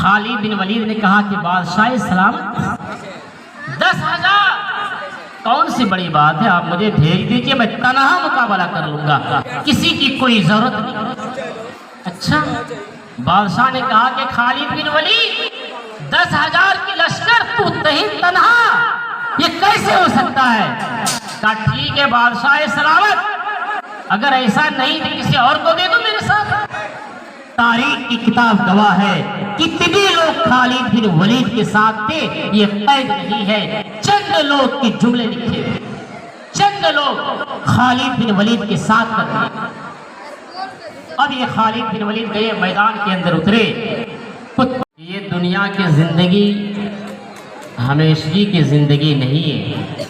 خالد بن ولید نے کہا کہ بادشاہ سلامت 10,000 کون سی بڑی بات ہے، آپ مجھے بھیج دیجئے، میں تنہا مقابلہ کر لوں گا، کسی کی کوئی ضرورت نہیں۔ اچھا، بادشاہ نے کہا کہ خالد بن ولید 10,000 کی لشکر تو تنہا، یہ کیسے ہو سکتا ہے؟ کہا ٹھیک ہے بادشاہ سلامت، اگر ایسا نہیں تو کسی اور کو دے دو میرے ساتھ۔ تاریخ کی کتاب گواہ ہے کتنے لوگ خالد بن ولید کے ساتھ تھے، یہ قید نہیں ہے، چند لوگ کے جملے لکھے، چند لوگ خالد بن ولید کے ساتھ تھے۔ اب یہ خالد بن ولید گئے میدان کے اندر اترے۔ یہ دنیا کی زندگی ہمیشگی کی زندگی نہیں ہے،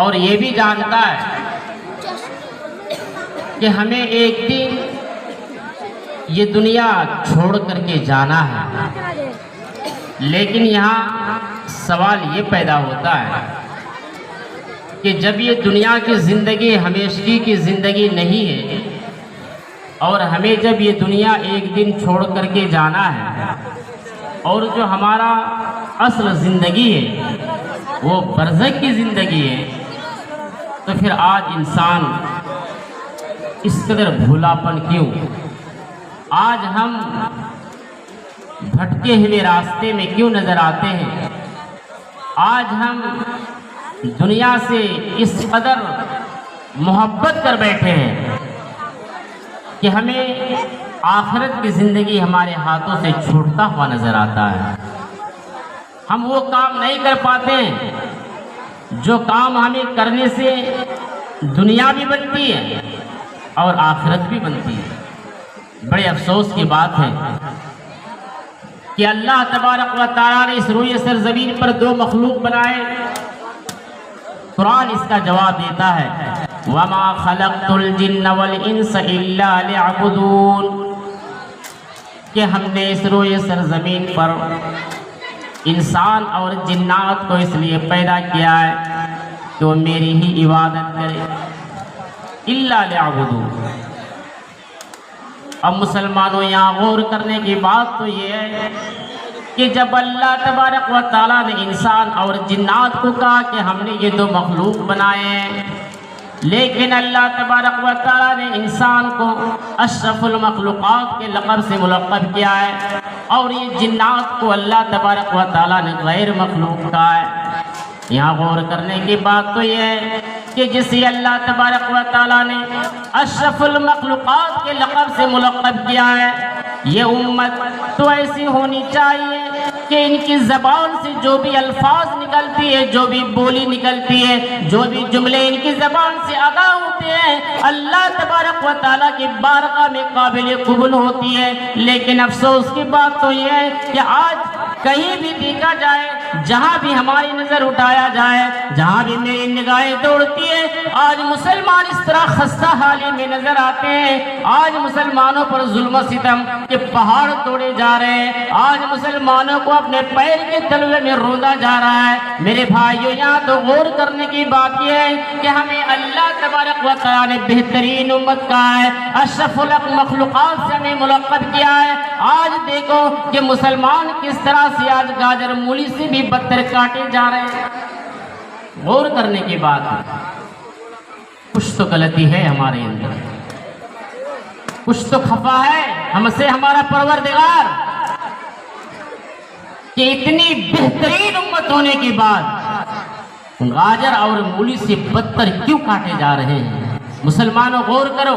اور یہ بھی جانتا ہے کہ ہمیں ایک دن یہ دنیا چھوڑ کر کے جانا ہے، لیکن یہاں سوال یہ پیدا ہوتا ہے کہ جب یہ دنیا کی زندگی ہمیشگی کی زندگی نہیں ہے، اور ہمیں جب یہ دنیا ایک دن چھوڑ کر کے جانا ہے، اور جو ہمارا اصل زندگی ہے وہ برزخ کی زندگی ہے، تو پھر آج انسان اس قدر بھولاپن کیوں؟ آج ہم بھٹکے ہوئے راستے میں کیوں نظر آتے ہیں؟ آج ہم دنیا سے اس قدر محبت کر بیٹھے ہیں کہ ہمیں آخرت کی زندگی ہمارے ہاتھوں سے چھوٹتا ہوا نظر آتا ہے۔ ہم وہ کام نہیں کر پاتے ہیں جو کام ہمیں کرنے سے دنیا بھی بنتی ہے اور آخرت بھی بنتی ہے۔ بڑے افسوس کی بات ہے کہ اللہ تبارک و تعالیٰ نے اس روئے سرزمین پر دو مخلوق بنائے۔ قرآن اس کا جواب دیتا ہے وَمَا خَلَقْتُ الْجِنَّ وَالْإِنسَ إِلَّا لِيَعْبُدُونَ، کہ ہم نے اس روئے سرزمین پر انسان اور جنات کو اس لیے پیدا کیا ہے کہ وہ میری ہی عبادت کرے۔ إِلَّا لِيَعْبُدُونَ۔ اب مسلمانوں یہاں غور کرنے کی بات تو یہ ہے کہ جب اللہ تبارک و تعالیٰ نے انسان اور جنات کو کہا کہ ہم نے یہ دو مخلوق بنائے ہیں، لیکن اللہ تبارک و تعالیٰ نے انسان کو اشرف المخلوقات کے لقب سے ملقب کیا ہے، اور یہ جنات کو اللہ تبارک و تعالیٰ نے غیر مخلوق کہا ہے۔ یہاں غور کرنے کی بات تو یہ ہے کہ جسے اللہ تبارک و تعالیٰ نے اشرف المخلوقات کے لقب سے ملقب کیا ہے، یہ امت تو ایسی ہونی چاہیے کہ ان کی زبان سے جو بھی الفاظ نکلتی ہے، جو بھی بولی نکلتی ہے، جو بھی جملے ان کی زبان سے ادا ہوتے ہیں، اللہ تبارک و تعالیٰ کی بارگاہ میں قابل قبول ہوتی ہے۔ لیکن افسوس کی بات تو یہ ہے کہ آج کہیں بھی دیکھا جائے، جہاں بھی ہماری نظر اٹھایا جائے، جہاں بھی میری نگاہیں دوڑتی ہے، آج مسلمان اس طرح خستہ حالی میں نظر آتے ہیں۔ آج مسلمانوں پر ظلم و ستم کے پہاڑ توڑے جا رہے ہیں، آج مسلمانوں کو اپنے پیر کے تلوے میں روندا جا رہا ہے۔ میرے بھائیو، یہاں تو غور کرنے کی بات یہ ہے کہ ہمیں اللہ تبارک و تعالیٰ نے بہترین امت کہا ہے، اشرف المخلوقات سے ہمیں ملقب کیا ہے۔ آج دیکھو کہ مسلمان کس طرح سے آج گاجر مولی سے بھی بدتر کاٹے جا رہے ہیں۔ غور کرنے کی بات ہے، کچھ تو غلطی ہے ہمارے اندر، کچھ تو خفا ہے ہم سے ہمارا پروردگار کہ اتنی بہترین امت ہونے کے بعد گاجر اور مولی سے بدتر کیوں کاٹے جا رہے ہیں؟ مسلمانوں غور کرو،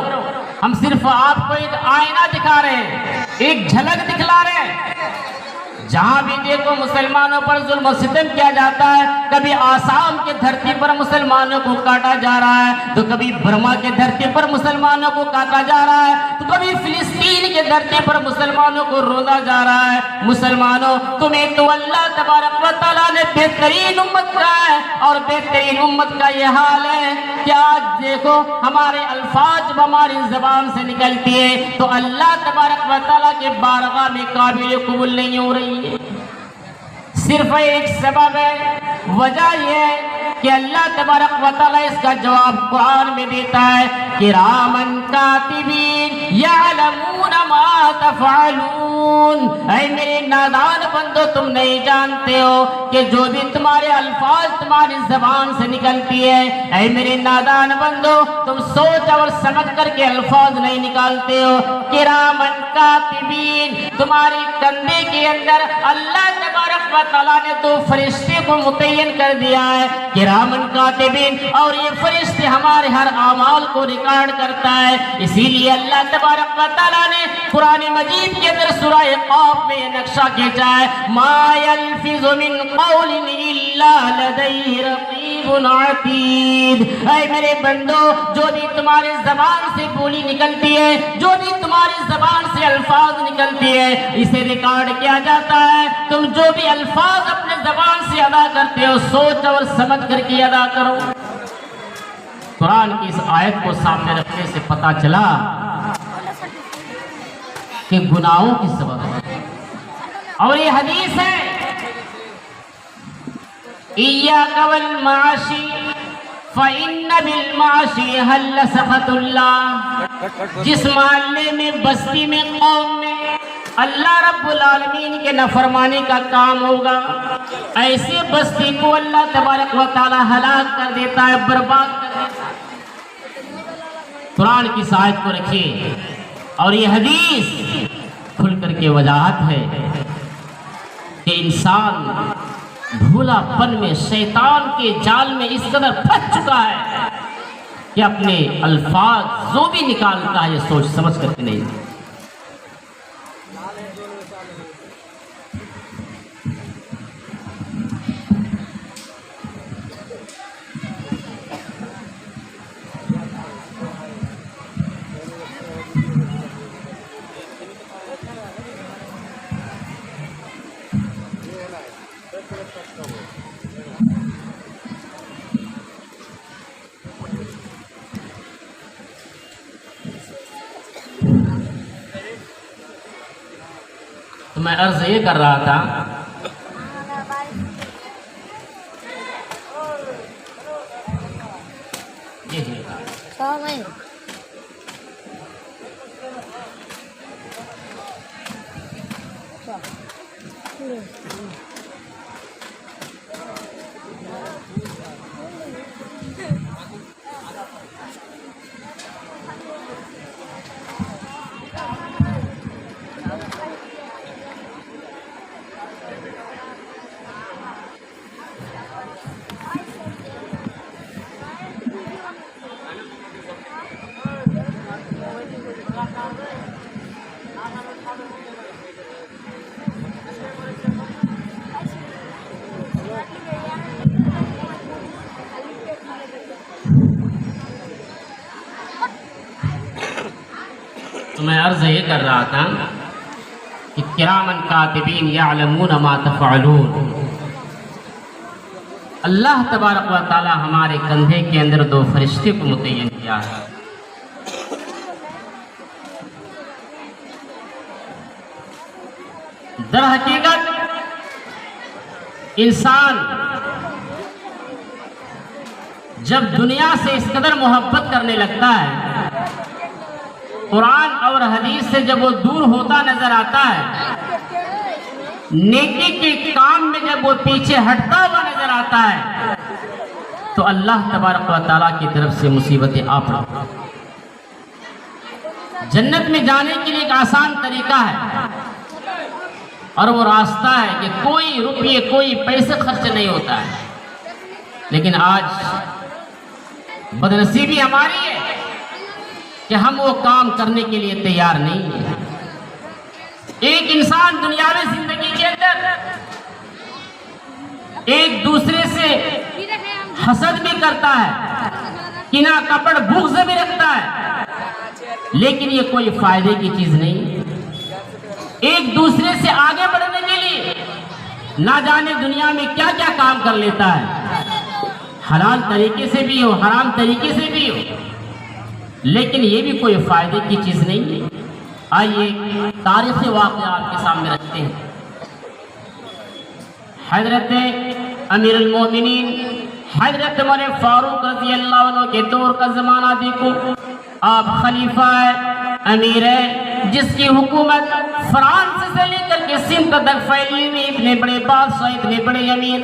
ہم صرف آپ کو ایک آئینہ دکھا رہے ہیں، ایک جھلک دکھلا رہے ہیں۔ جہاں بھی دیکھو مسلمانوں پر ظلم و ستم کیا جاتا ہے، کبھی آسام کے دھرتی پر مسلمانوں کو کاٹا جا رہا ہے، تو کبھی برما کے دھرتی پر مسلمانوں کو کاٹا جا رہا ہے، تو کبھی فلسطین کے دھرتی پر مسلمانوں کو روندا جا رہا ہے۔ مسلمانوں، تمہیں تو اللہ تبارک و تعالیٰ نے بہترین امت کہا ہے، اور بہترین امت کا یہ حال ہے کہ آج دیکھو ہمارے الفاظ جب ہماری زبان سے نکلتی ہے تو اللہ تبارک و تعالیٰ کے بارگاہ میں قابل قبول نہیں ہو رہی ہے۔ صرف ایک سبب ہے، وجہ یہ ہے کہ اللہ تبارک و تعالیٰ اس کا جواب قرآن میں دیتا ہے کرامن کاتبین یعلمون ما تفعلون۔ اے میرے نادان بندو، تم نہیں جانتے ہو کہ جو بھی تمہارے الفاظ تمہاری زبان سے نکلتی ہے، اے میرے نادان بندو تم سوچ اور سمجھ کر کے الفاظ نہیں نکالتے ہو۔ کرامن کاتبین، تمہاری کندھے کے اندر اللہ تبارک و تعالیٰ نے تو فرشتے کو متعین کر دیا ہے، کرامن کاتبین، اور یہ فرشتے ہمارے ہر اعمال کو ریکارڈ کرتا ہے۔ اسی لیے اللہ تبارک و تعالیٰ نے قرآن مجید کے اندر سورہ قاف میں یہ نقشہ کھینچا ہے، ما یلفظ من قول الا لدیہ رقیب عتید۔ اے میرے بندو، جو بھی تمہاری زبان سے بولی نکلتی ہے، جو بھی تمہاری زبان سے الفاظ نکلتی ہے، اسے ریکارڈ کیا جاتا ہے۔ تم جو بھی الفاظ اپنے زبان سے ادا کرتے ہو، سوچ اور سمجھ کر کے ادا کرو۔ قرآن کی اس آیت کو سامنے رکھنے سے پتہ چلا کہ گناہوں کی سبب ہے، اور یہ حدیث ہے ایاک والمعاشی فإن بالمعاشی حل سخط اللہ۔ جس محلے میں، بستی میں، قوم میں اللہ رب العالمین کے نافرمانی کا کام ہوگا، ایسے بستی کو اللہ تبارک و تعالی ہلاک کر دیتا ہے، برباد کر دیتا ہے۔ قرآن کی اس آیت کو رکھیے، اور یہ حدیث کھل کر کے وضاحت ہے کہ انسان بھولا پن میں، شیطان کے جال میں اس قدر پھنس چکا ہے کہ اپنے الفاظ جو بھی نکالتا ہے یہ سوچ سمجھ کر کے نہیں۔ تو میں عرض یہ کر رہا تھا تو میں عرض یہ کر رہا تھا کہ کرامن کاتبین یعلمون ما تفعلون۔ اللہ تبارک و تعالی ہمارے کندھے کے اندر دو فرشتے کو متعین کیا ہے۔ در حقیقت انسان جب دنیا سے اس قدر محبت کرنے لگتا ہے، قرآن اور حدیث سے جب وہ دور ہوتا نظر آتا ہے، نیکی کے کام میں جب وہ پیچھے ہٹتا ہوا نظر آتا ہے، تو اللہ تبارک و تعالیٰ کی طرف سے مصیبتیں آ پڑتی۔ جنت میں جانے کے لیے ایک آسان طریقہ ہے، اور وہ راستہ ہے کہ کوئی روپیے، کوئی پیسے خرچ نہیں ہوتا ہے، لیکن آج بدنصیبی ہماری ہے کہ ہم وہ کام کرنے کے لیے تیار نہیں ہیں۔ ایک انسان دنیاوی زندگی کے اندر ایک دوسرے سے حسد بھی کرتا ہے، کینہ کپڑ بغض بھی رکھتا ہے، لیکن یہ کوئی فائدے کی چیز نہیں۔ ایک دوسرے سے آگے بڑھنے کے لیے نہ جانے دنیا میں کیا کیا کام کر لیتا ہے، حلال طریقے سے بھی ہو، حرام طریقے سے بھی ہو، لیکن یہ بھی کوئی فائدے کی چیز نہیں ہے۔ آئیے تاریخی واقعہ آپ کے سامنے رکھتے ہیں۔ حضرت امیر المومنین حضرت عمر فاروق رضی اللہ عنہ کے دور کا زمانہ دیکھو۔ آپ خلیفہ ہے، امیر ہے، جس کی حکومت فرانس سے لے کر کے سندھ تک پھیلی ہوئی، اتنے بڑے بادشاہ، اتنے بڑے امیر۔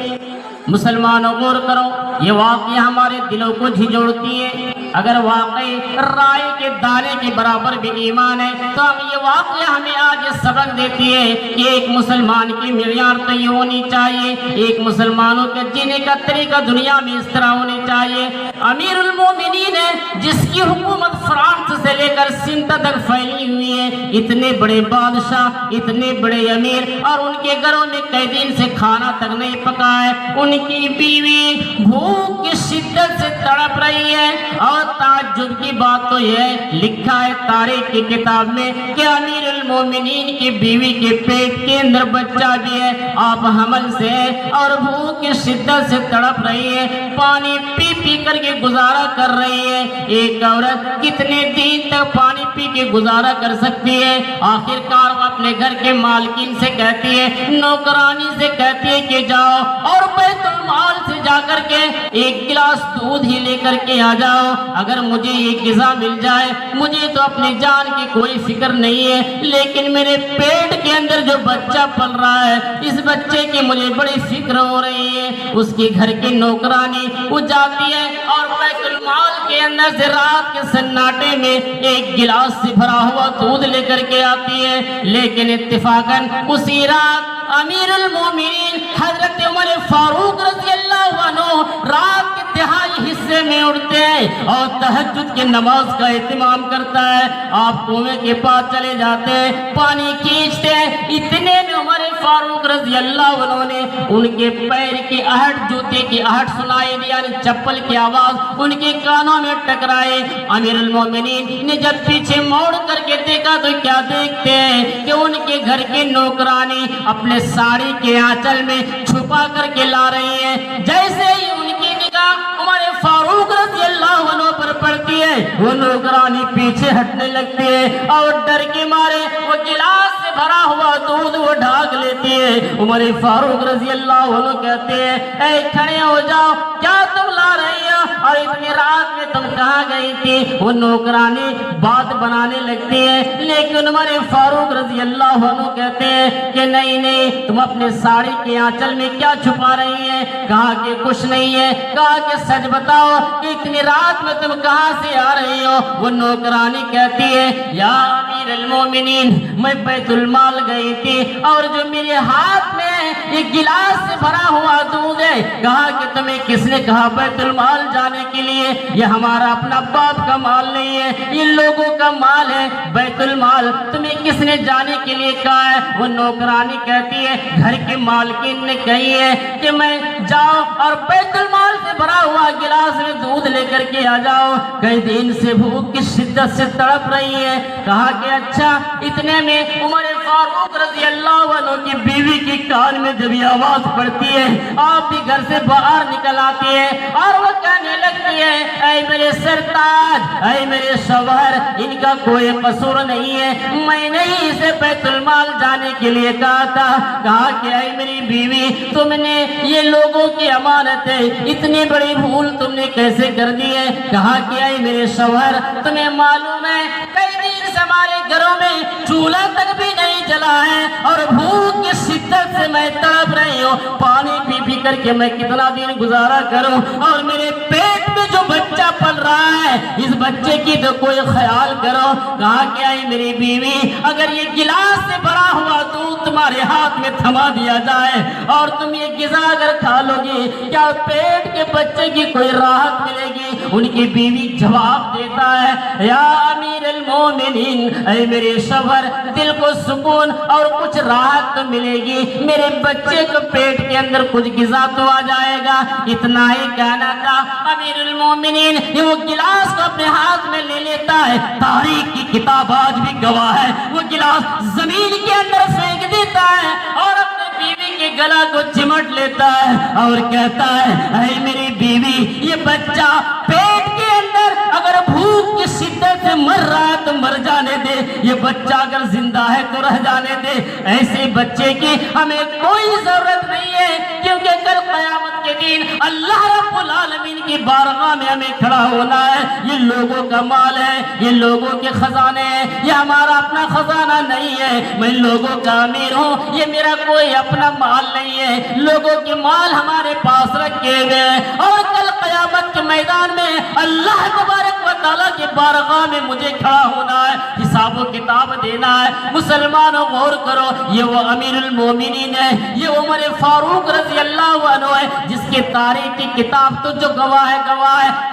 مسلمانوں غور کرو، یہ واقعہ ہمارے دلوں کو جھنجھوڑتی ہے۔ اگر واقعی رائے کے دانے کے برابر بھی ایمان ہے تو ہم یہ واقعہ ہمیں آج یہ سبق دیتی ہے کہ ایک مسلمان کی معیار تو یہ ہونی چاہیے، ایک مسلمانوں کے جینے کا طریقہ دنیا میں اس طرح ہونی چاہیے۔ امیر المومنین ہے، جس کی حکومت فرانس سے لے کر سندھ تک پھیلی ہوئی ہے، اتنے بڑے بادشاہ، اتنے بڑے امیر، اور ان کے گھروں میں کئی دن سے کھانا تک نہیں پکا ہے، ان کی بیوی بھوک کی شدت سے تڑپ رہی ہے۔ اور تعجب کی بات تو یہ ہے، لکھا ہے تاریخ کی کتاب میں کہ امیر المومنین کی بیوی کے پیٹ کے اندر بچہ بھی ہے، آپ حمل سے ہے اور بھوک کی شدت سے تڑپ رہی ہے، پانی پی پی کر کے گزارا کر رہی ہے۔ ایک عورت کتنے دن تک پانی پی کے گزارا کر سکتی ہے؟ آخر کار وہ اپنے گھر کے مالکین سے کہتی ہے، نوکرانی سے کہتی ہے کہ جاؤ اور بیت المال سے جا کر کے ایک گلاس دودھ ہی لے کر کے آ جاؤ، اگر مجھے یہ غذا مل جائے، مجھے تو اپنی جان کی کوئی فکر نہیں ہے، لیکن میرے پیٹ کے اندر جو بچہ پل رہا ہے، اس بچے کی مجھے بڑی فکر ہو رہی ہے۔ اس کے گھر کی نوکرانی وہ جاتی ہے اور بیت المال کے اندر سے رات کے سناٹے میں ایک گلاس سے بھرا ہوا دودھ لے کر کے آتی ہے، لیکن اتفاقاً اسی رات امیر المومنین حضرت عمر فاروق رضی اللہ عنہ رات کے تہائی حصے میں اٹھتے ہیں اور تہجد کی نماز کا اہتمام کرتا ہے۔ آپ کنویں کے پاس چلے جاتے ہیں، پانی کھینچتے ہیں، اتنے میں عمر فاروق رضی اللہ عنہ نے ان کے پیر کی آہٹ، جوتے کی آہٹ سنائی دی، یعنی چپل کی آواز ان کے کانوں میں ٹکرائے۔ امیر المومنین نے جب پیچھے موڑ کر کے دیکھا تو کیا دیکھتے ہیں کہ ان کے گھر کی نوکرانی اپنے ساڑی کے آنچل میں چھپا کر کے لا رہی ہے۔ جیسے ہی ان کی نگاہ عمر فاروق رضی اللہ عنہ پر پڑتی ہے، وہ نوکرانی پیچھے ہٹنے لگتی ہے اور ڈر کے مارے وہ گلاس سے بھرا ہوا دودھ وہ ڈھاگ لیتی ہے۔ عمر فاروق رضی اللہ عنہ کہتے ہیں، اے کھڑے ہو جاؤ، کیا تم لا رہی ہو اور اتنی رات میں تم کہاں گئی تھی؟ وہ نوکرانی بات بنانے لگتی ہے، لیکن عمر فاروق رضی اللہ عنہ کہتے ہیں کہ نہیں نہیں، تم اپنے ساڑی کے آنچل میں کیا چھپا رہی ہیں؟ کہا کہ کچھ نہیں ہے۔ کہا کہ سچ بتاؤ کہ اتنی رات میں تم کہاں سے آ رہی ہو؟ وہ نوکرانی کہتی ہے، یا امیر المومنین، میں بیت المال گئی تھی اور جو میرے ہاتھ میں ایک گلاس سے بھرا ہوا دودھ ہے، کہا کہ تمہیں کس نے کہا بیت المال جانے کے لیے؟ یہ ہمارا اپنا باپ کا مال نہیں ہے، یہ لوگوں کا مال ہے، بیت المال تمہیں کس نے جانے کے لیے کہا ہے؟ وہ نوکرانی کہتی ہے، گھر کے مالکین نے کہی ہے کہ میں جاؤ اور بیت المال سے بھرا ہوا گلاس میں دودھ لے کر کے آ جاؤ، کئی دن سے بھوک کی شدت سے تڑپ رہی ہے۔ کہا کہ اچھا۔ اتنے میں عمر فاروق رضی اللہ عنہ کی بیوی کی کان میں جب یہ آواز پڑتی ہے، آپ بھی گھر سے باہر نکل آتی ہے اور وہ کہنے لگتی ہے، اے میرے سرتاج، اے میرے شوہر، ان کا کوئی قصور نہیں ہے، میں نے ہی اسے بیت المال جانے کے لیے کہا تھا۔ کہا کہ اے میری بیوی، تم نے یہ لوگوں کی امانت ہے، اتنی بڑی بھول تم نے کیسے کر دی ہے؟ کہا کہ اے میرے شوہر، تمہیں معلوم ہے کئی دن سے ہمارے گھروں میں چولہا تک بھی نہیں جلا ہے اور بھوک کی شدت سے میں تڑپ رہی ہوں، پانی پی پی کر کے میں کتنا دن گزارا کروں، اور میرے پیٹ میں جو بچہ پل رہا ہے، اس بچے کی تو کوئی خیال کرو۔ کہا کہ اے میری بیوی، اگر یہ گلاس سے بھرا ہوا دودھ تمہارے ہاتھ میں تھما دیا جائے اور تم یہ غذا اگر کھا لو گی، کیا پیٹ کے بچے کی کوئی راحت ملے گی؟ ان کی بیوی جواب دیتا ہے، یا امیر المومنین، اے میرے شوہر، دل کو سکون اور کچھ راحت تو ملے گی، میرے بچے کو پیٹ کے اندر کچھ غذا تو آ جائے گا۔ اتنا ہی کہنا تھا، امیر المومنین وہ گلاس کو اپنے ہاتھ میں لے لیتا ہے، تاریخ کی کتاب آج بھی گواہ ہے، وہ گلاس زمین کے اندر پھینک دیتا ہے اور اپنے بیوی کے گلا کو چمٹ لیتا ہے اور کہتا ہے، اے میری بیوی، یہ بچہ پیٹ کے اندر اگر بھوک کی شدت سے مر رہا ہے تو مر جانے دے، یہ بچہ اگر زندہ ہے تو رہ جانے دے۔ ایسے بچے کی ہمیں کوئی ضرورت نہیں ہے، کیونکہ کل قیامت کے دن اللہ رب العالمین کی بارگاہ میں ہمیں کھڑا ہونا ہے۔ یہ لوگوں کا مال ہے، یہ لوگوں کے خزانے ہیں، یہ ہمارا اپنا خزانہ نہیں ہے۔ میں لوگوں کا امیر ہوں، یہ میرا کوئی اپنا مال نہیں ہے، لوگوں کے مال ہمارے پاس رکھے گئے، اور کل قیامت کے میدان میں اللہ تبارک و تعالیٰ کی بارگاہ میں مجھے کھڑا ہونا ہے، حساب و کتاب دینا ہے۔ مسلمانوں غور کرو، یہ وہ امیر المومنین ہے، یہ عمر فاروق رضی اللہ عنہ ہے، جس کی تاریخ کی کتاب تو جو گواہ ہے،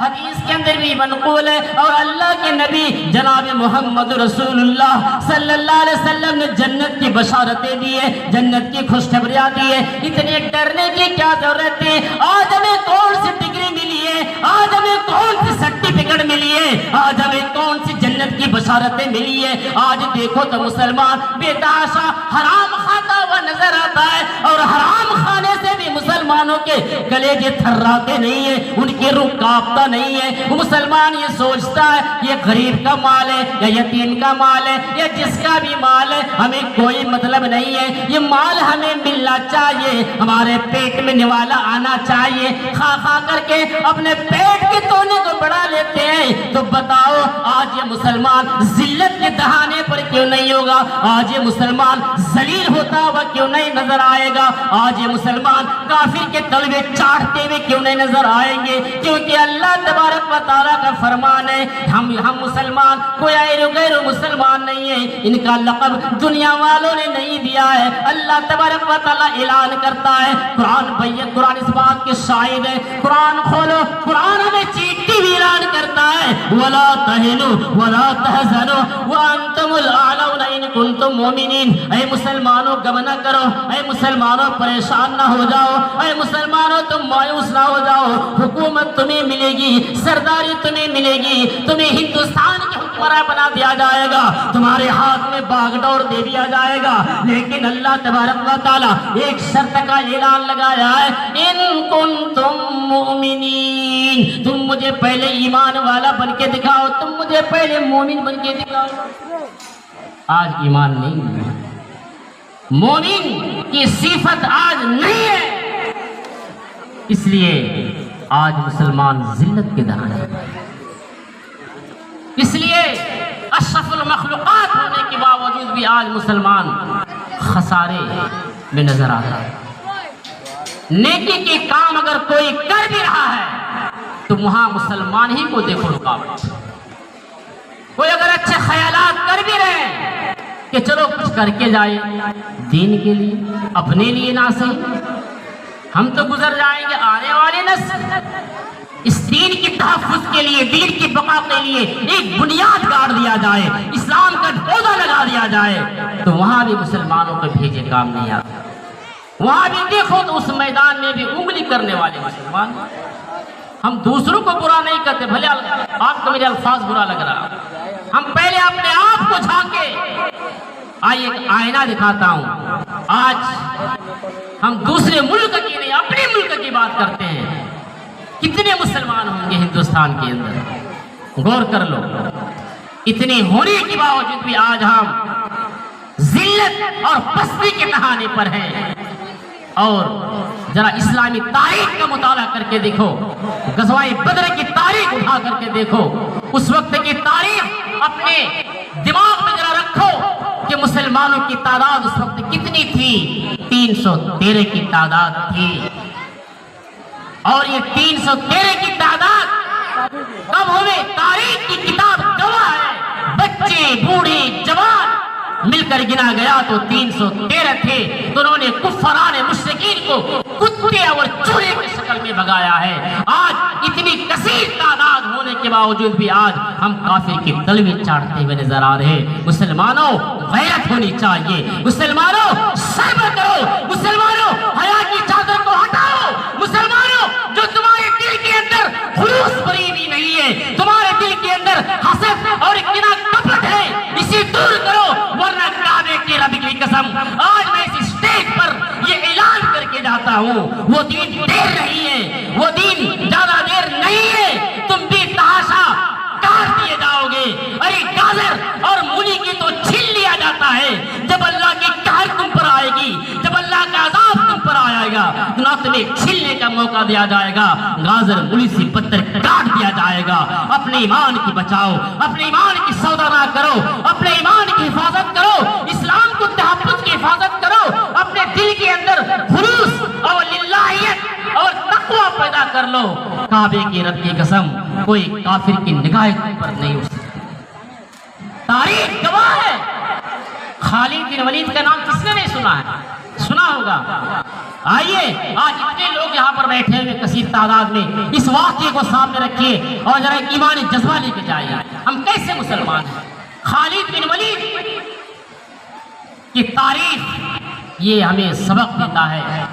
حدیث کے اندر بھی منقول ہے، اور اللہ کے نبی جناب محمد رسول اللہ صلی اللہ علیہ وسلم نے جنت کی بشارتیں دی ہے، جنت کی خوشخبریاں دی ہے۔ اتنے ڈرنے کی کیا ضرورت ہے؟ آج ہمیں کون سی ڈگری ملی ہے؟ آج ہمیں کون سی سرٹیفکیٹ ملی ہے؟ آج ہمیں کون سی جنت کی بشارتیں ملی ہے؟ آج دیکھو تو مسلمان بے تحاشا حرام کھاتا ہوا نظر آتا ہے، اور حرام کھانے سے بھی مسلمانوں کے کلیجے تھراتے نہیں ہیں، ان کی روح کانپتا نہیں ہے۔ مسلمان یہ سوچتا ہے یہ غریب کا مال ہے یا یتیم کا مال ہے یا جس کا بھی مال ہے، ہمیں کوئی مطلب نہیں ہے، یہ مال ہمیں ملنا چاہیے، ہمارے پیٹ میں نوالا آنا چاہیے۔ کھا کھا کر کے اپنے پیٹ کے تونے کو بڑھا لیتے ہیں، تو بتاؤ آج یہ مسلمان ذلت کے دہانے پر کیوں نہیں ہوگا؟ آج یہ مسلمان ذلیل ہوتا ہوا کیوں نہیں نظر آئے گا؟ آج یہ مسلمان کافر کے تلوے چاٹتے ہوئے کیوں نہیں نظر آئیں گے؟ کیونکہ اللہ تبارک و تعالیٰ کا فرمان ہے، ہم مسلمان کوئی غیر مسلمان نہیں ہے، ان کا لقب دنیا والوں نے نہیں دیا ہے۔ اللہ تبارک و تعالیٰ اعلان کرتا ہے، قرآن اس بات کے شاہد ہے، قرآن کھولو، قرآن ہمیں چیختی ہوئی اعلان کرتا ہے، وَلَا تَهِنُوا وَلَا تَحْزَنُوا وَأَنْتُمُ الْأَعْلَوْنَ إِن كُنتُم مُؤْمِنِينَ۔ اے مسلمانوں غم نہ کرو، اے مسلمانوں پریشان نہ ہو جاؤ، اے مسلمانوں تم مایوس نہ ہو جاؤ، حکومت تمہیں ملے گی، سرداری تمہیں ملے گی، تمہیں ہندوستان کے حکمراں بنا دیا جائے گا، تمہارے ہاتھ میں باغ ڈور دے دیا جائے گا، لیکن اللہ تبارک و تعالیٰ ایک شرط کا اعلان لگایا ہے، ان کنتم مؤمنین، تم مجھے پہلے ایمان والا بن کے دکھاؤ، تم مجھے پہلے مومن بن کے دکھاؤ۔ آج ایمان نہیں ہے، مومن کی صفت آج نہیں ہے، اس لیے آج مسلمان ذلت کے دہانے، اس لیے اشرف المخلوقات ہونے کے باوجود بھی آج مسلمان خسارے میں نظر آتا ہے۔ نیکی کے کام اگر کوئی کر بھی رہا ہے تو وہاں مسلمان ہی کو دیکھو رکاوٹ، کوئی اگر اچھے خیالات کر بھی رہے ہیں کہ چلو کچھ کر کے جائے دین کے لیے، اپنے لیے نہ صحیح، ہم تو گزر جائیں گے، آنے والے نسل اس دین کی تحفظ کے لیے، دین کی بقا کے لیے ایک بنیاد گاڑ دیا جائے، اسلام کا پودا لگا دیا جائے، تو وہاں بھی مسلمانوں کو بھیجے کام نہیں آتا۔ وہاں بھی دیکھو تو اس میدان میں بھی انگلی کرنے والے مسلمان۔ ہم دوسروں کو برا نہیں کرتے، بھلے آپ کو میرے الفاظ برا لگ رہا، ہم پہلے اپنے آپ کو جھانکے۔ آئیے ایک آئینہ دکھاتا ہوں، آج ہم دوسرے ملک کی نہیں اپنے ملک کی بات کرتے ہیں، کتنے مسلمان ہوں گے ہندوستان کے اندر؟ غور کر لو، اتنے ہونے کے باوجود بھی آج ہم ذلت اور پستی کے دہانے پر ہیں۔ اور ذرا اسلامی تاریخ کا مطالعہ کر کے دیکھو، غزوہ بدر کی تاریخ اٹھا کر کے دیکھو، اس وقت کی تاریخ اپنے دماغ میں ذرا رکھو کہ مسلمانوں کی تعداد اس وقت کتنی تھی؟ 313 کی تعداد تھی، اور یہ 313 کی تعداد کب ہوئے؟ تاریخ کی کتاب گواہ ہے، بچے بوڑھے جوان مل کر گنا گیا تو 313 تھے، تو انہوں نے کفاران مشرکین کو کتے اور چوہے کی شکل میں بھگایا ہے۔ آج اتنی کثیر تعداد ہونے کے باوجود بھی آج ہم کافر کی تلوے چاٹتے ہوئے نظر آ رہے ہیں۔ مسلمانوں غیرت ہونی چاہیے، مسلمانوں صبر کرو، مسلمانوں حیا کی چادر کو ہٹاؤ، مسلمانوں جو تمہارے دل کے اندر خلوص فریبی نہیں ہے، تمہارے دل کے اندر حسد اور کینہ کپٹ ہے، اسے دور کرو، ورنہ کعبے کی رب کی قسم آج میں اس اسٹیج پر یہ اعلان کر کے جاتا ہوں، وہ دین دیر نہیں ہے، وہ دین زیادہ دیر نہیں ہے، تم بھی تحاشا کاٹ دیے جاؤ جاؤ گے. ارے گاجر اور مولی کی تو چھیل لیا جاتا ہے جب اللہ کی قہر تم پر آئے گی, جب اللہ کا عذاب تم پر آئے گا نہ تمہیں چھیلنے کا موقع دیا جائے گا, گاجر مولی سے بدتر کاٹ دیا جائے گا. اپنے ایمان کی بچاؤ, اپنے ایمان کی سودا نہ کرو, اپنے ایمان کی حفاظت کرو, اسلام کو تحفظ کی حفاظت کرو, اپنے دل کے اندر خلوص اور للہیت اور تقوی پیدا کر لو. کعبے کی رب کی قسم کوئی کافر کی نگاہ پر نہیں ہو سکتی. تاریخ گواہ ہے. خالد بن ولید کا نام کس نے نہیں سنا ہے؟ سنا ہوگا. آئیے آج اتنے لوگ یہاں پر بیٹھے ہوئے کثیر تعداد میں, اس واقعے کو سامنے رکھیے اور ذرا ایمانی جذبہ لے کے جائیے. ہم کیسے مسلمان ہیں؟ خالد بن ولید کی تاریخ یہ ہمیں سبق دیتا ہے.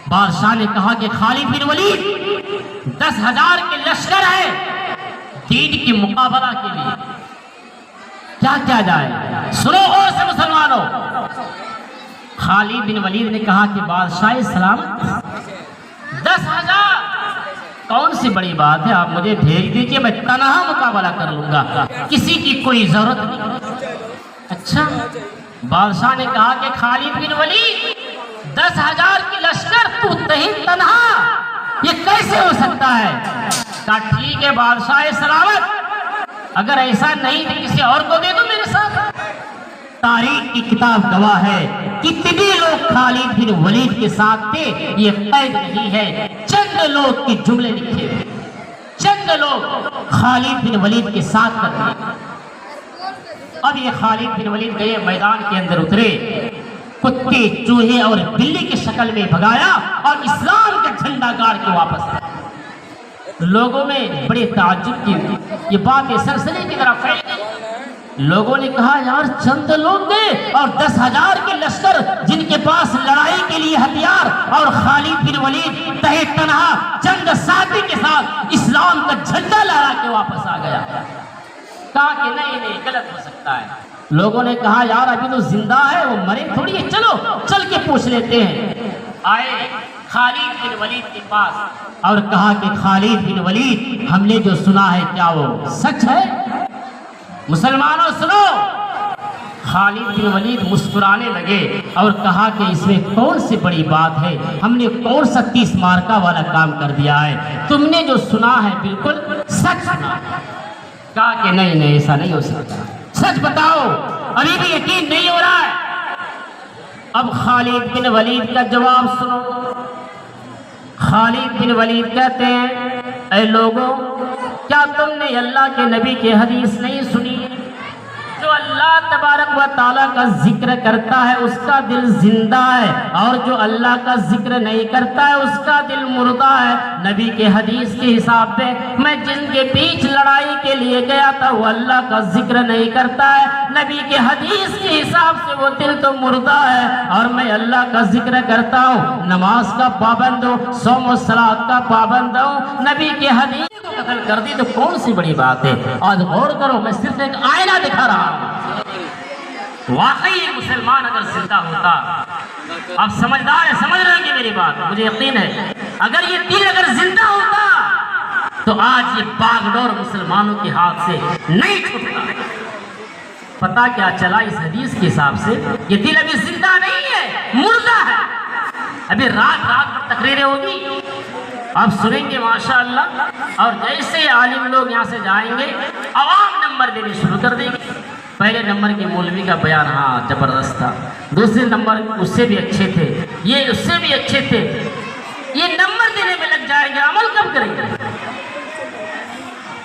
بادشاہ نے کہا کہ خالد بن ولید 10,000 کے لشکر ہے دین کی مقابلہ کے لیے, کیا کیا جائے؟ سنو غور سے مسلمانوں. خالد بن ولید نے کہا کہ بادشاہ سلامت 10,000 کون سی بڑی بات ہے, آپ مجھے بھیج دیجیے, میں تنہا مقابلہ کر لوں گا, کسی کی کوئی ضرورت نہیں. اچھا, بادشاہ نے کہا کہ خالد بن ولید 10,000 کی لشکر تو تنہا, یہ کیسے ہو سکتا ہے؟ کہا ٹھیک ہے بادشاہ سلامت, اگر ایسا نہیں تو کسی اور کو دے دو میرے ساتھ. تاریخ کی کتاب گواہ ہے کتنے لوگ خالد بن ولید کے ساتھ تھے, یہ قید نہیں ہے. چند لوگ کے جملے لکھے ہوئے, چند لوگ خالد بن ولید کے ساتھ کرتے. اب یہ خالد بن ولید گئے, میدان کے اندر اترے, کتے چوہے اور بلی کی شکل میں بھگایا اور اسلام کا جھنڈا گاڑ کے واپس آیا. لوگوں میں بڑے تعجب کی یہ بات سلسلے کی طرف پھیلی. لوگوں نے کہا یار چند لوگ گئے اور 10,000 کے لشکر جن کے پاس لڑائی کے لیے ہتھیار, اور خالد بن ولید تہے تنہا چند ساتھی کے ساتھ اسلام کا جھنڈا لہرا کے واپس آ گیا. کہا کہ نہیں غلط ہو سکتا ہے. لوگوں نے کہا یار ابھی تو زندہ ہے, وہ مرے تھوڑی ہے, چلو چل کے پوچھ لیتے ہیں. آئے خالد بن ولید کے پاس اور کہا کہ خالد بن ولید ہم نے جو سنا ہے کیا وہ سچ ہے؟ مسلمانوں سنو. خالد بن ولید مسکرانے لگے اور کہا کہ اس میں کون سی بڑی بات ہے, ہم نے کون سا 30 مارکا والا کام کر دیا ہے, تم نے جو سنا ہے بالکل سچ سنا. کہا کہ نہیں ایسا نہیں ہو سکتا, سچ بتاؤ, ابھی بھی یقین نہیں ہو رہا ہے. اب خالد بن ولید کا جواب سنو. خالد بن ولید کہتے ہیں اے لوگوں, کیا تم نے اللہ کے نبی کی حدیث نہیں سنی؟ جو اللہ تبارک و تعالیٰ کا ذکر کرتا ہے اس کا دل زندہ ہے, اور جو اللہ کا ذکر نہیں کرتا ہے اس کا دل مردہ ہے. نبی کے حدیث کے حساب پہ میں جن کے بیچ لڑائی کے لیے گیا تھا وہ اللہ کا ذکر نہیں کرتا ہے, نبی کے حدیث کے حساب سے وہ دل تو مردہ ہے, اور میں اللہ کا ذکر کرتا ہوں, نماز کا پابند ہوں, صوم و صلات کا پابند ہوں, نبی کے حدیث کو قتل کر دی تو کون سی بڑی بات ہے؟ آج غور کرو, میں صرف ایک آئینہ دکھا رہا ہوں. واقعی مسلمان اگر زندہ ہوتا, اب سمجھدار ہے, سمجھ رہے ہیں کہ میری بات, مجھے یقین ہے اگر یہ دل اگر زندہ ہوتا تو آج یہ باغ ڈور مسلمانوں کے ہاتھ سے نہیں چھوٹتا. پتا کیا چلا اس حدیث کے حساب سے یہ دل ابھی زندہ نہیں ہے, مردہ ہے. ابھی رات رات تقریریں ہوگی, آپ سنیں گے ماشاءاللہ, اور جیسے عالم لوگ یہاں سے جائیں گے عوام نمبر دینے شروع کر دیں گے. پہلے نمبر کے مولوی کا بیان ہاں زبردست تھا, دوسرے نمبر اس سے بھی اچھے تھے, یہ اس سے بھی اچھے تھے, یہ نمبر دینے میں لگ جائیں گے, عمل کب کریں گے؟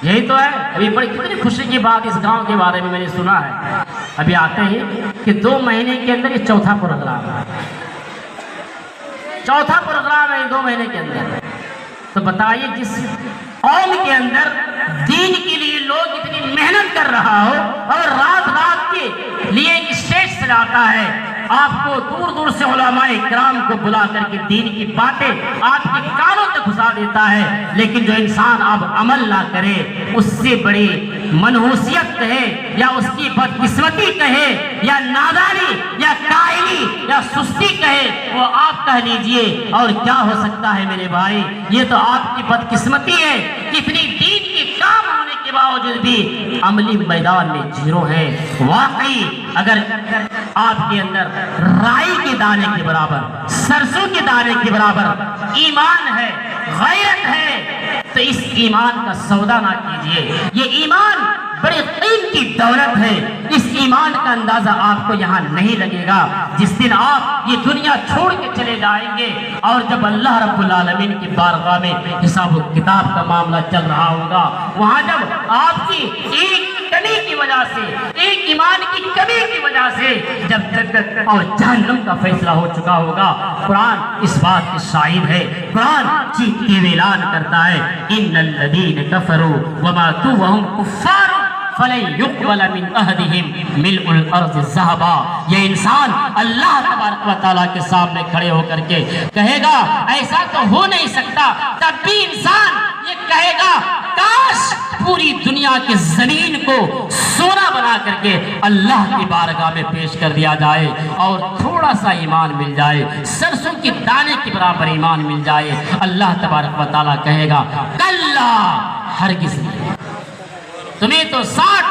یہی تو ہے. ابھی بڑی کتنی خوشی کی بات اس گاؤں کے بارے میں میں نے سنا ہے, ابھی آتے ہیں کہ 2 مہینے کے اندر یہ چوتھا پروگرام ہے, چوتھا پروگرام ہے 2 مہینے کے اندر. تو بتائیے جس قوم کے اندر دین کے لیے لوگ اتنی محنت کر رہا ہو اور رات رات کے لیے ایک اسٹیج سجاتا ہے, آپ کو دور دور سے علماء کرام کو بلا کر کے دین کی باتیں آپ کے کانوں تک گھسا دیتا ہے, لیکن جو انسان اب عمل نہ کرے اس سے بڑی منحوسیت کہے یا اس کی بدقسمتی کہے یا نادانی یا کاہلی یا سستی کہے وہ آپ کہہ لیجئے. اور کیا ہو سکتا ہے میرے بھائی, یہ تو آپ کی بدقسمتی ہے. کتنی دین کے کام ہونے کے باوجود بھی عملی میدان میں زیرو ہے۔ واقعی اگر آپ کے اندر رائی کے دانے کے برابر، سرسوں کے دانے کے برابر ایمان ہے، غیرت ہے، تو اس ایمان کا سودا نہ کیجئے۔ یہ ایمان بڑی قیمتی دولت ہے، اس ایمان کا اندازہ آپ کو یہاں نہیں لگے گا جس دن آپ یہ دنیا چھوڑ کے چلے جائیں گے، اور جب اللہ رب العالمین کی بارگاہ میں حساب و کتاب کا معاملہ چل رہا ہوگا، وہاں جب آپ کی ایک کمی کی وجہ سے، ایک ایمان کی کمی کی وجہ سے جب جنت اور جہنم کا فیصلہ ہو چکا ہوگا، قرآن اس بات کی شاہد ہے۔ قرآن چیخ کے اعلان کرتا ہے، ان الذین کفروا وماتوا وهم کفار فَلَن يُقْبَلَ مِنْ أَحَدِهِمْ مِلْءُ الْأَرْضِ ذَهَبًا۔ یہ انسان اللہ تبارک و تعالیٰ کے سامنے کھڑے ہو کر کے کہے گا ایسا تو ہو نہیں سکتا، تب بھی انسان یہ کہے گا کاش پوری دنیا کی زمین کو سونا بنا کر کے اللہ کی بارگاہ میں پیش کر دیا جائے اور تھوڑا سا ایمان مل جائے، سرسوں کی دانے کے برابر ایمان مل جائے۔ اللہ تبارک و تعالیٰ کہے گا کلا، ہرگز نہیں، تمہیں تو 60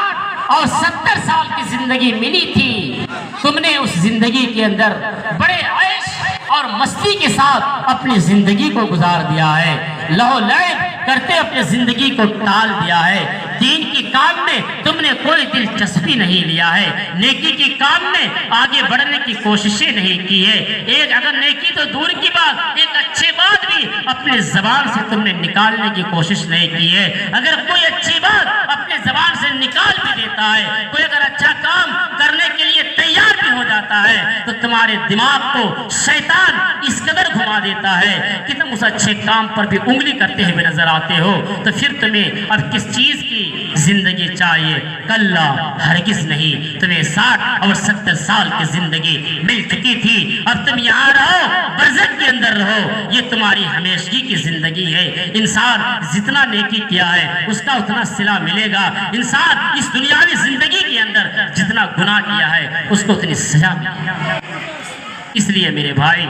اور 70 سال کی زندگی ملی تھی، تم نے اس زندگی کے اندر بڑے عیش اور مستی کے ساتھ اپنی زندگی کو گزار دیا ہے، لہو لعب کرتے اپنے زندگی کو ٹال دیا ہے، دین کی کام میں تم نے کوئی دلچسپی نہیں لیا ہے، نیکی کی کام میں آگے بڑھنے کی کوششیں نہیں کی ہے، ایک اگر نیکی تو دور کی بات، ایک اچھی بات بھی اپنے زبان سے تم نے نکالنے کی کوشش نہیں کی ہے۔ اگر کوئی اچھی بات اپنے زبان سے نکال بھی دیتا ہے، کوئی اگر اچھا کام کرنے کے لیے تیار بھی ہو جاتا ہے، تو تمہارے دماغ کو شیطان اس قدر گھما دیتا ہے کہ تم اس اچھے کام پر بھی انگلی کرتے ہوئے نظر آتے ہو، تو پھر تمہیں اب کس چیز کی زندگی چاہیے؟ کلا، ہرگز نہیں، تمہیں 60 اور 70 سال کی زندگی مل چکی تھی، اب تم یہاں رہو، برزخ کے اندر رہو، یہ تمہاری ہمیشگی کی زندگی ہے۔ انسان جتنا نیکی کیا ہے اس کا اتنا صلہ ملے گا، انسان اس دنیاوی زندگی کے اندر جتنا گناہ کیا ہے اس کو اتنی سزا ملے گا۔ اس لیے میرے بھائی،